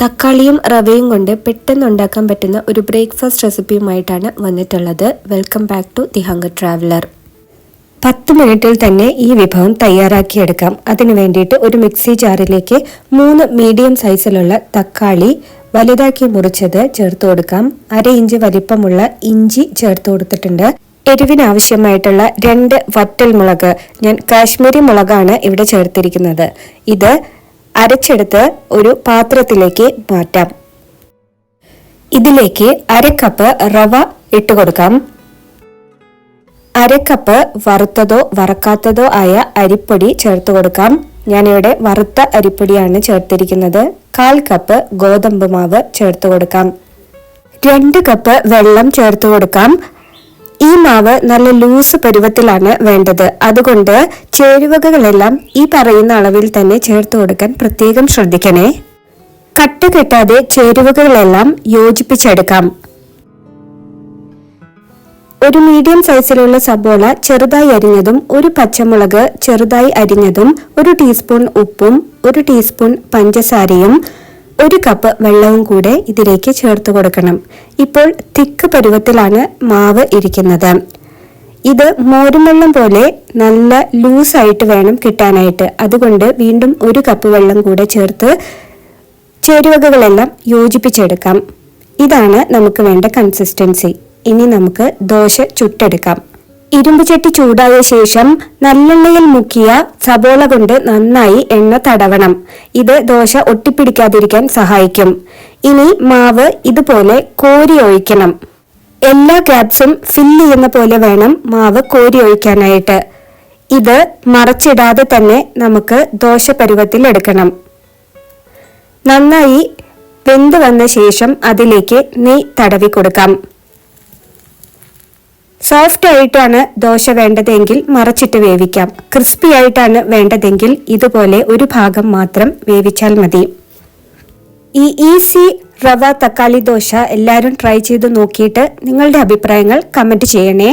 തക്കാളിയും റവയും കൊണ്ട് പെട്ടെന്ന് ഉണ്ടാക്കാൻ പറ്റുന്ന ഒരു ബ്രേക്ക്ഫാസ്റ്റ് റെസിപ്പിയുമായിട്ടാണ് വന്നിട്ടുള്ളത്. Welcome back to the hunger traveller. 10 മിനിറ്റിൽ തന്നെ ഈ വിഭവം തയ്യാറാക്കിയെടുക്കാം. അതിനു വേണ്ടിയിട്ട് ഒരു മിക്സി ജാറിലേക്ക് 3 മീഡിയം സൈസിലുള്ള തക്കാളി വലുതാക്കി മുറിച്ചത് ചേർത്ത് കൊടുക്കാം. 1/2 ഇഞ്ച് വലിപ്പമുള്ള ഇഞ്ചി ചേർത്ത് കൊടുത്തിട്ടുണ്ട്. എരിവിനാവശ്യമായിട്ടുള്ള 2 വറ്റൽ മുളക്, ഞാൻ കാശ്മീരി മുളകാണ് ഇവിടെ ചേർത്തിരിക്കുന്നത്. ഇത് അരച്ചെടുത്ത് ഒരു പാത്രത്തിലേക്ക് മാറ്റാം. ഇതിലേക്ക് 1/2 കപ്പ് റവ ഇട്ട് കൊടുക്കാം. 1/2 കപ്പ് വറുത്തതോ വറക്കാത്തതോ ആയ അരിപ്പൊടി ചേർത്ത് കൊടുക്കാം. ഞാനിവിടെ വറുത്ത അരിപ്പൊടിയാണ് ചേർത്തിരിക്കുന്നത്. 1/4 കപ്പ് ഗോതമ്പ് മാവ് ചേർത്ത് കൊടുക്കാം. 2 കപ്പ് വെള്ളം ചേർത്ത് കൊടുക്കാം. ഈ മാവ് നല്ല ലൂസ് പരുവത്തിലാണ് വേണ്ടത്. അതുകൊണ്ട് ചേരുവകളെല്ലാം ഈ പറയുന്ന അളവിൽ തന്നെ ചേർത്ത് കൊടുക്കാൻ പ്രത്യേകം ശ്രദ്ധിക്കണേ. കട്ട കെട്ടാതെ ചേരുവകളെല്ലാം യോജിപ്പിച്ചെടുക്കാം. ഒരു മീഡിയം സൈസിലുള്ള സബോള ചെറുതായി അരിഞ്ഞതും, ഒരു പച്ചമുളക് ചെറുതായി അരിഞ്ഞതും, 1 ടീസ്പൂൺ ഉപ്പും 1 ടീസ്പൂൺ പഞ്ചസാരയും 1 കപ്പ് വെള്ളവും കൂടെ ഇതിലേക്ക് ചേർത്ത് കൊടുക്കണം. ഇപ്പോൾ തിക്ക് പരുവത്തിലാണ് മാവ് ഇരിക്കുന്നത്. ഇത് മോരും വെള്ളം പോലെ നല്ല ലൂസായിട്ട് വേണം കിട്ടാനായിട്ട്. അതുകൊണ്ട് വീണ്ടും 1 കപ്പ് വെള്ളം കൂടെ ചേർത്ത് ചേരുവകളെല്ലാം യോജിപ്പിച്ചെടുക്കാം. ഇതാണ് നമുക്ക് വേണ്ട കൺസിസ്റ്റൻസി. ഇനി നമുക്ക് ദോശ ചുട്ടെടുക്കാം. ഇരുമ്പ് ചട്ടി ചൂടായ ശേഷം നല്ലെണ്ണയിൽ മുക്കിയ സബോള കൊണ്ട് നന്നായി എണ്ണ തടവണം. ഇത് ദോശ ഒട്ടിപ്പിടിക്കാതിരിക്കാൻ സഹായിക്കും. ഇനി മാവ് ഇതുപോലെ കോരി ഒഴിക്കണം. എല്ലാ ഗ്യാപ്സും ഫില്ല് ചെയ്യുന്ന പോലെ വേണം മാവ് കോരി ഒഴിക്കാനായിട്ട്. ഇത് മറച്ചിടാതെ തന്നെ നമുക്ക് ദോശ പരുവത്തിൽ എടുക്കണം. നന്നായി വെന്ത് വന്ന ശേഷം അതിലേക്ക് നെയ്യ് തടവി കൊടുക്കാം. സോഫ്റ്റ് ആയിട്ടാണ് ദോശ വേണ്ടതെങ്കിൽ മറച്ചിട്ട് വേവിക്കാം. ക്രിസ്പി ആയിട്ടാണ് വേണ്ടതെങ്കിൽ ഇതുപോലെ ഒരു ഭാഗം മാത്രം വേവിച്ചാൽ മതി. ഈ ഈസി റവ തക്കാളി ദോശ എല്ലാവരും ട്രൈ ചെയ്ത് നോക്കിയിട്ട് നിങ്ങളുടെ അഭിപ്രായങ്ങൾ കമന്റ് ചെയ്യണേ.